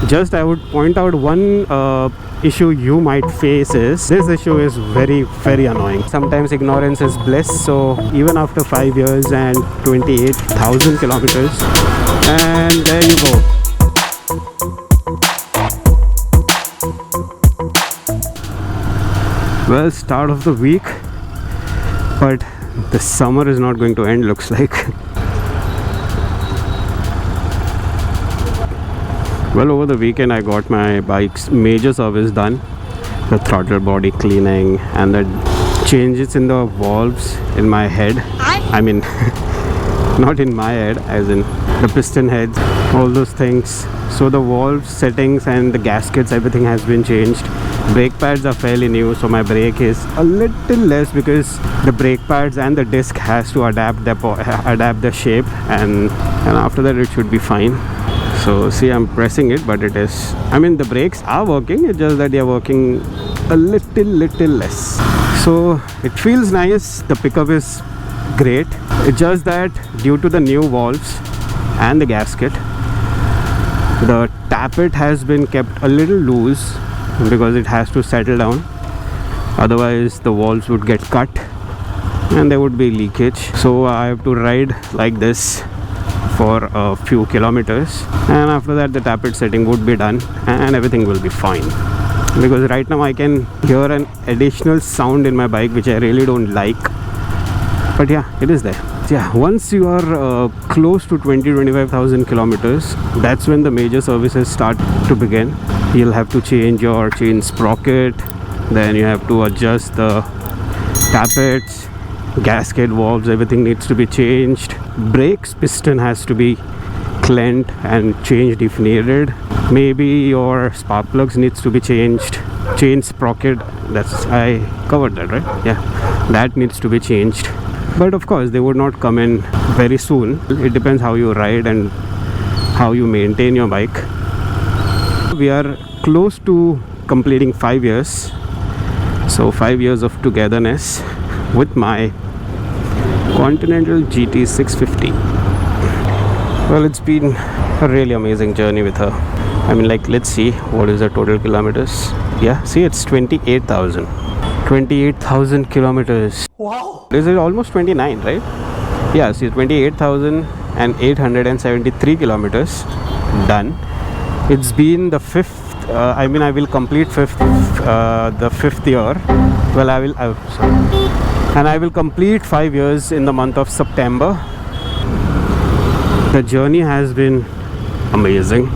Just I would point out one issue you might face is this issue is very, very annoying. Sometimes ignorance is bliss. So even after 5 years and 28,000 kilometers, and there you go. Well, start of the week, but the summer is not going to end, looks like. Well, over the weekend I got my bike's major service done. The throttle body cleaning and the changes in the valves in my head. I mean, not in my head, as in the piston heads, all those things. So the valve settings and the gaskets, everything has been changed. Brake pads are fairly new, so my brake is a little less because the brake pads and the disc has to adapt the shape, and after that it should be fine. So see, I'm pressing it, but it is, I mean, the brakes are working, it's just that they are working a little less. So it feels nice, the pickup is great. It's just that due to the new valves and the gasket, the tappet has been kept a little loose because it has to settle down. Otherwise the valves would get cut and there would be leakage. So I have to ride like this for a few kilometers, and after that the tappet setting would be done and everything will be fine. Because right now I can hear an additional sound in my bike which I really don't like, but yeah, it is there. Yeah, once you are close to 20-25,000 kilometers, that's when the major services start to begin. You'll have to change your chain sprocket, then you have to adjust the tappets, gasket, valves, everything needs to be changed. Brakes piston has to be cleaned and changed if needed. Maybe your spark plugs needs to be changed. Chain sprocket, that's, I covered that, right? Yeah, that needs to be changed. But of course they would not come in very soon. It depends how you ride and how you maintain your bike. We are close to completing 5 years. So 5 years of togetherness with my Continental GT 650. Well, it's been a really amazing journey with her. I mean, like, let's see what is the total kilometers. Yeah, see, it's 28,000 kilometers. Wow. This is almost 29, right? Yeah, see, 28,873 kilometers done. It's been the fifth, I mean, I will complete the fifth year. Well, and I will complete 5 years in the month of September. The journey has been amazing.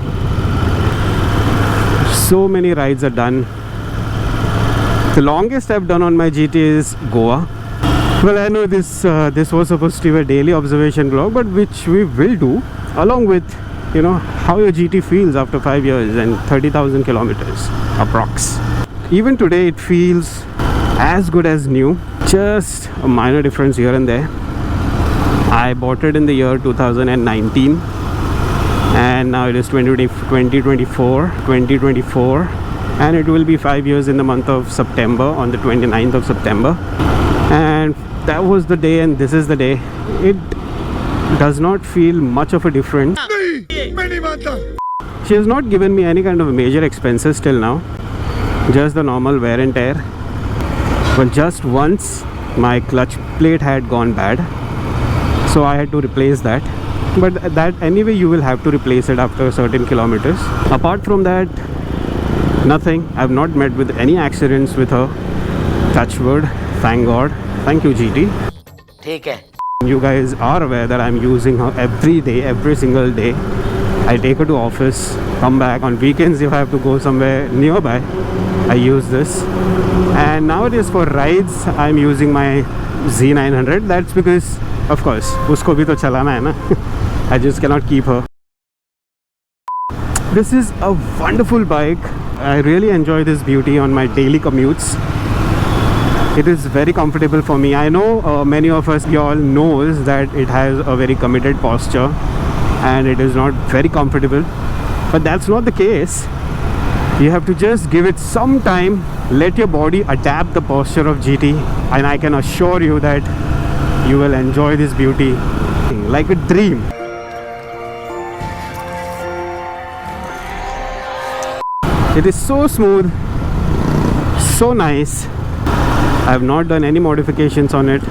So many rides are done. The longest I've done on my GT is Goa. Well, I know this was supposed to be a daily observation vlog, but which we will do along with, you know, how your GT feels after 5 years and 30,000 kilometers approx. Even today it feels as good as new. Just a minor difference here and there. I bought it in the year 2019 and now it is 2024 and it will be 5 years in the month of September, on the 29th of September. And that was the day and this is the day. It does not feel much of a difference. She has not given me any kind of major expenses till now, just the normal wear and tear. Well, just once my clutch plate had gone bad, so I had to replace that. But that anyway you will have to replace it after certain kilometers. Apart from that, nothing. I've not met with any accidents with her. Touch wood, thank God. Thank you, GT. ठीक है. You guys are aware that I'm using her every day, every single day. I take her to office, come back. On weekends if I have to go somewhere nearby, I use this. And nowadays for rides I'm using my Z900. That's because, of course, usko bhi to chalana hai na. I just cannot keep her. This is a wonderful bike. I really enjoy this beauty on my daily commutes. It is very comfortable for me. I know many of us, you all knows that it has a very committed posture and it is not very comfortable, but that's not the case. You have to just give it some time, let your body adapt the posture of GT, and I can assure you that you will enjoy this beauty like a dream. It is so smooth, so nice. I have not done any modifications on it,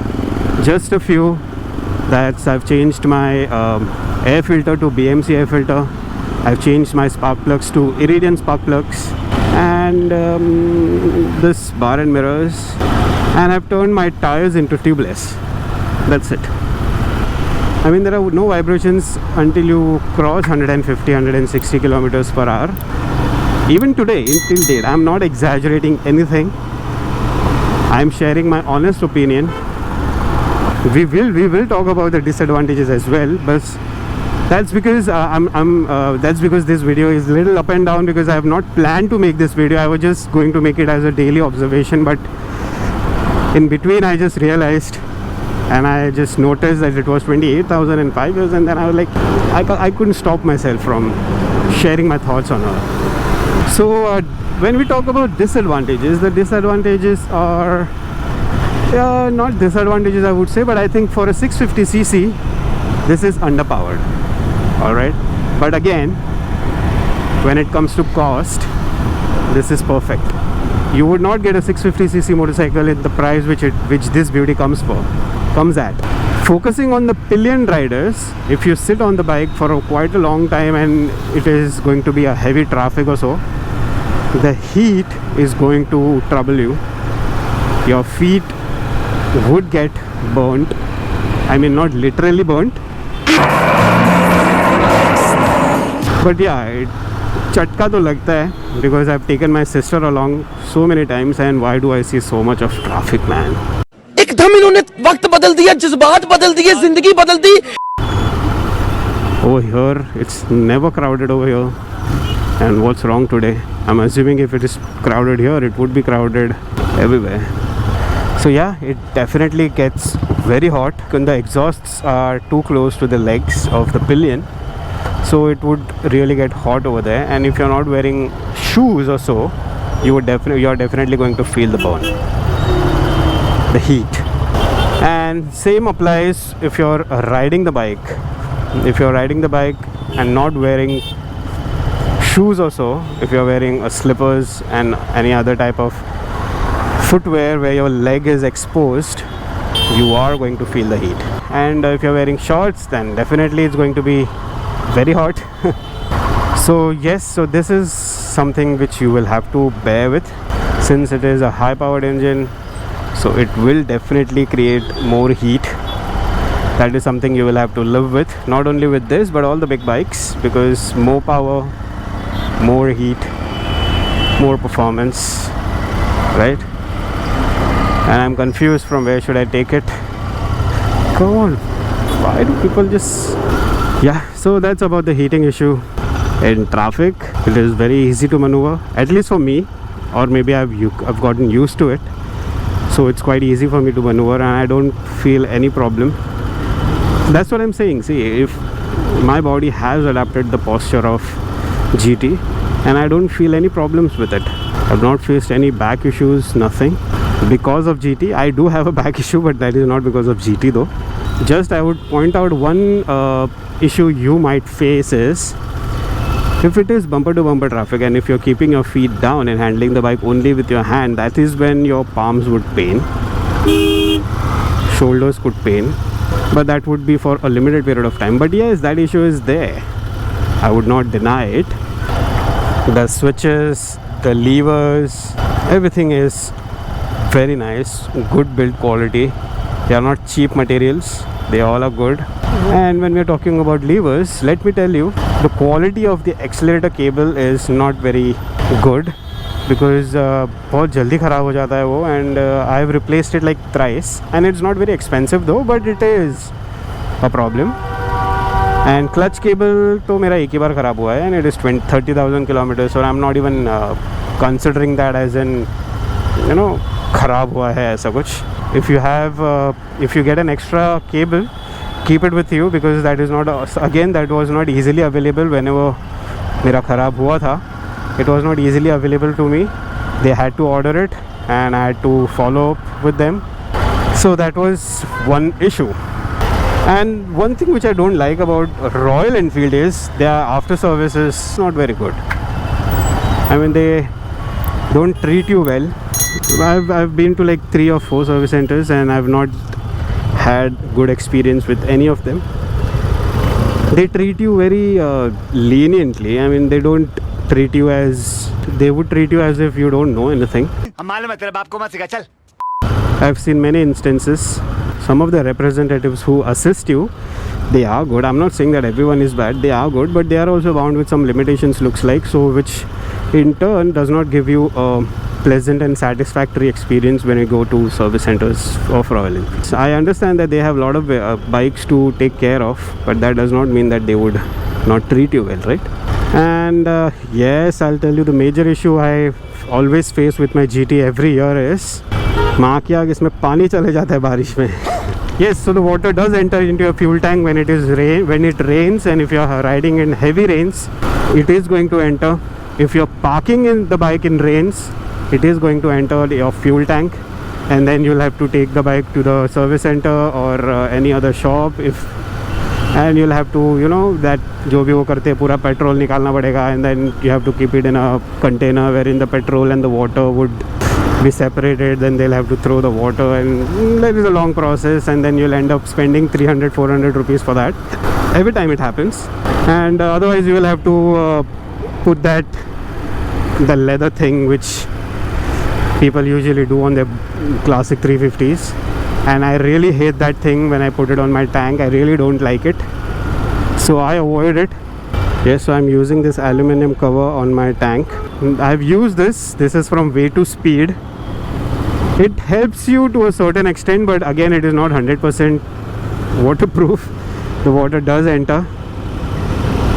just a few. That's I've changed my air filter to BMC air filter. I've changed my spark plugs to Iridian spark plugs, and this bar and mirrors, and I've turned my tires into tubeless. That's it. I mean, there are no vibrations until you cross 150, 160 kilometers per hour. Even today, until date, I'm not exaggerating anything. I'm sharing my honest opinion. We will talk about the disadvantages as well, but that's because that's because this video is little up and down, because I have not planned to make this video. I was just going to make it as a daily observation, but in between I just realized, and I just noticed that it was 28,000 in 5 years, and then I was like, I couldn't stop myself from sharing my thoughts on her. So when we talk about disadvantages, the disadvantages are not disadvantages, I would say, but I think for a 650cc this is underpowered. Alright, but again, when it comes to cost, this is perfect. You would not get a 650cc motorcycle at the price which this beauty comes at. Focusing on the pillion riders, if you sit on the bike for quite a long time and it is going to be a heavy traffic or so, the heat is going to trouble you. Your feet would get burnt. I mean, not literally burnt, but yeah, chatka to lagta hai, because I've taken my sister along so many times, and why do I see so much of traffic, man? एकदम इन्होंने वक्त बदल दिया, जज्बात बदल दिए, जिंदगी बदल दी. Over here, it's never crowded over here. And what's wrong today? I'm assuming if it is crowded here, it would be crowded everywhere. So yeah, it definitely gets very hot when the exhausts are too close to the legs of the pillion. So it would really get hot over there, and if you're not wearing shoes or so, you're definitely going to feel the burn, the heat. And same applies if you're riding the bike. If you're riding the bike and not wearing shoes or so, if you're wearing slippers and any other type of footwear where your leg is exposed, you are going to feel the heat. And if you're wearing shorts, then definitely it's going to be very hot. So yes, so this is something which you will have to bear with, since it is a high powered engine, so it will definitely create more heat. That is something you will have to live with, not only with this but all the big bikes, because more power, more heat, more performance, right? And I'm confused from where should I take it. Come on, why do people just... Yeah, so that's about the heating issue. In traffic, it is very easy to maneuver, at least for me, or maybe I've gotten used to it, so it's quite easy for me to maneuver and I don't feel any problem. That's what I'm saying. See, if my body has adapted the posture of GT and I don't feel any problems with it. I've not faced any back issues, nothing because of GT. I do have a back issue, but that is not because of GT though. Just I would point out one issue you might face is if it is bumper to bumper traffic and if you're keeping your feet down and handling the bike only with your hand, that is when your palms would pain, shoulders could pain, but that would be for a limited period of time. But yes, that issue is there, I would not deny it. The switches, the levers, everything is very nice, good build quality. They are not cheap materials, they all are good. And when we are talking about levers, let me tell you, the quality of the accelerator cable is not very good, because बहुत जल्दी ख़राब हो जाता है वो, and I have replaced it like thrice, and it's not very expensive though, but it is a problem. And clutch cable तो मेरा एक ही बार ख़राब हुआ है, and it is 30,000 kilometers, so I'm not even considering that as in, you know, ख़राब हुआ है ऐसा कुछ. If you get an extra cable, keep it with you, because that is not that was not easily available whenever मेरा ख़राब हुआ था. It was not easily available to me. They had to order it and I had to follow up with them. So that was one issue. And one thing which I don't like about Royal Enfield is their after service is not very good. I mean, they don't treat you well. I've been to like 3 or 4 service centers and I've not had good experience with any of them. They treat you very leniently. I mean, they don't treat you as, they would treat you as if you don't know anything. I've seen many instances. Some of the representatives who assist you, they are good. I'm not saying that everyone is bad. They are good, but they are also bound with some limitations, looks like, so which in turn does not give you a pleasant and satisfactory experience when you go to service centers of Royal Enfield. So I understand that they have a lot of bikes to take care of, but that does not mean that they would not treat you well, right? And yes, I'll tell you the major issue I always face with my GT every year is माँ की आग इसमें पानी चले जाता है बारिश में. Yes, so the water does enter into your fuel tank when it rains, and if you are riding in heavy rains, it is going to enter. If you're parking in the bike in rains, it is going to enter your fuel tank, and then you'll have to take the bike to the service center or any other shop, and you'll have to, you know, that जो भी वो करते हैं पूरा petrol निकालना पड़ेगा, and then you have to keep it in a container wherein the petrol and the water would be separated. Then they'll have to throw the water, and that is a long process, and then you'll end up spending 300-400 rupees for that every time it happens. And otherwise you will have to put the leather thing which people usually do on their classic 350s, and I really hate that thing when I put it on my tank. I really don't like it, so I avoid it. Yes, so I'm using this aluminum cover on my tank. I've used this is from Way 2 Speed. It helps you to a certain extent, but again it is not 100% waterproof. The water does enter,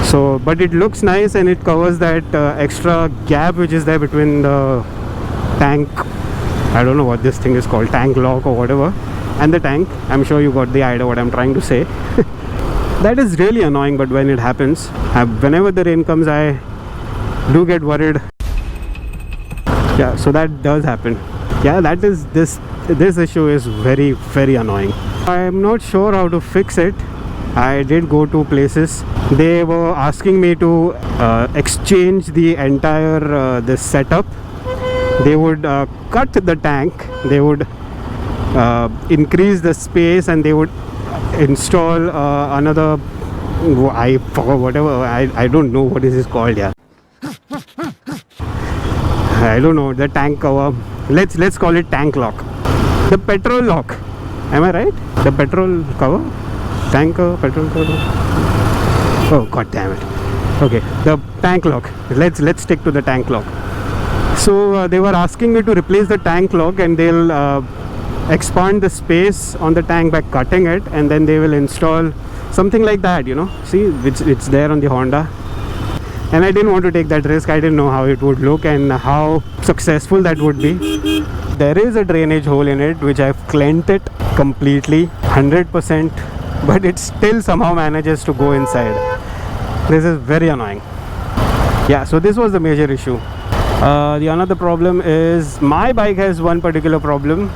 so but it looks nice, and it covers that extra gap which is there between the tank, I don't know what this thing is called, tank lock or whatever, and the tank. I'm sure you got the idea what I'm trying to say. That is really annoying, but when it happens, whenever the rain comes, I do get worried. Yeah, so that does happen. Yeah, that is this issue is very, very annoying. I'm not sure how to fix it. I did go to places. They were asking me to exchange the entire this setup. They would cut the tank, they would increase the space, and they would install another, I forgot whatever, I don't know what is this called. Yeah, I don't know, the tank cover. Let's call it tank lock. The petrol lock. Am I right? The petrol cover? Tank cover, petrol cover. Oh god damn it. Okay, the tank lock. Let's stick to the tank lock. So they were asking me to replace the tank lock, and they'll expand the space on the tank by cutting it, and then they will install something like that, you know. See, it's there on the Honda, and I didn't want to take that risk. I didn't know how it would look and how successful that would be. There is a drainage hole in it which I've cleaned it completely 100%, but it still somehow manages to go inside. This is very annoying. Yeah, so this was the major issue. The another problem is my bike has one particular problem.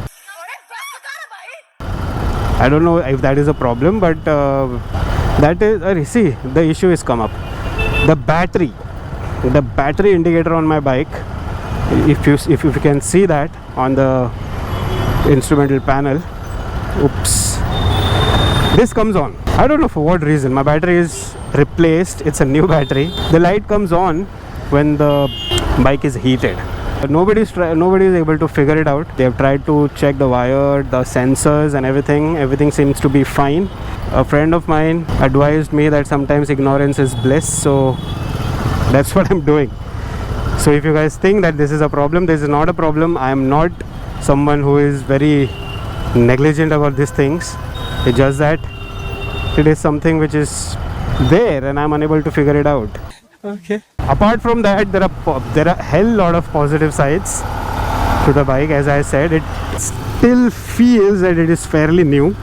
I don't know if that is a problem, but that is, see, the issue is come up. The battery indicator on my bike, if you can see that on the instrumental panel, oops, this comes on. I don't know for what reason. My battery is replaced, it's a new battery. The light comes on when the bike is heated. Nobody is able to figure it out. They have tried to check the wire, the sensors and everything seems to be fine. A friend of mine advised me that sometimes ignorance is bliss, so that's what I'm doing. So if you guys think that this is a problem, this is not a problem. I am not someone who is very negligent about these things. It's just that it is something which is there and I'm unable to figure it out. Okay. Apart from that, there are a hell lot of positive sides to the bike. As I said, it still feels that it is fairly new.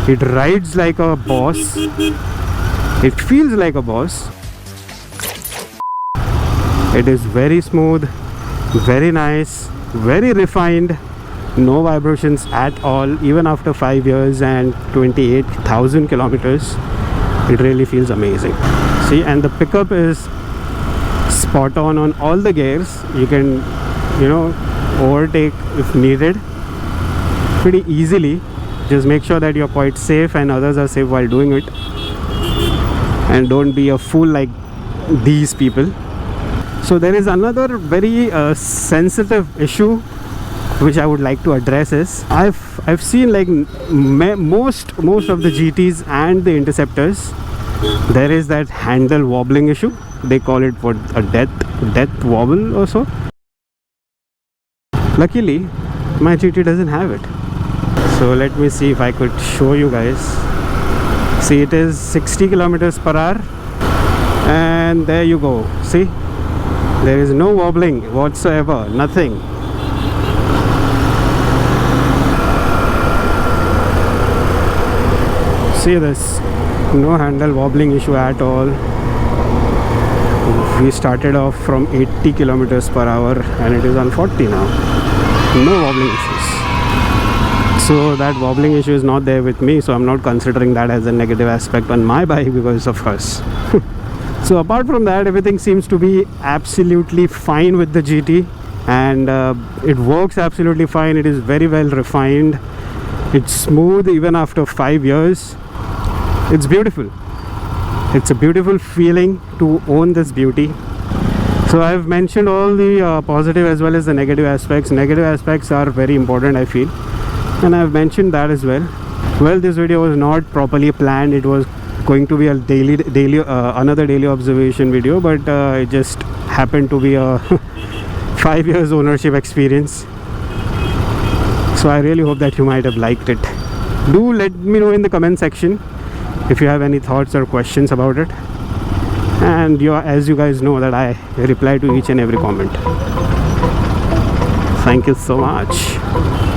It rides like a boss. It feels like a boss. It is very smooth, very nice, very refined. No vibrations at all, even after 5 years and 28,000 kilometers. It really feels amazing. See, and the pickup is spot on all the gears. You can, you know, overtake if needed pretty easily. Just make sure that you're quite safe and others are safe while doing it, and don't be a fool like these people. So there is another very sensitive issue which I would like to address. Is I've seen like most of the GTs and the Interceptors, there is that handle wobbling issue. They call it what, a death wobble or so. Luckily my GT doesn't have it. So let me see if I could show you guys. See, it is 60 kilometers per hour, and there you go. See, there is no wobbling whatsoever, nothing. See this, no handle wobbling issue at all. We started off from 80 kilometers per hour and it is on 40 now. No wobbling issues. So that wobbling issue is not there with me, so I'm not considering that as a negative aspect on my bike because of us. So apart from that, everything seems to be absolutely fine with the GT, and it works absolutely fine. It is very well refined. It's smooth even after 5 years. It's beautiful. It's a beautiful feeling to own this beauty. So I've mentioned all the positive as well as the negative aspects. Negative aspects are very important, I feel, and I've mentioned that as well. Well, this video was not properly planned. It was going to be a another daily observation video, but it just happened to be a 5 years ownership experience. So I really hope that you might have liked it. Do let me know in the comment section if you have any thoughts or questions about it, and as you guys know that I reply to each and every comment. Thank you so much.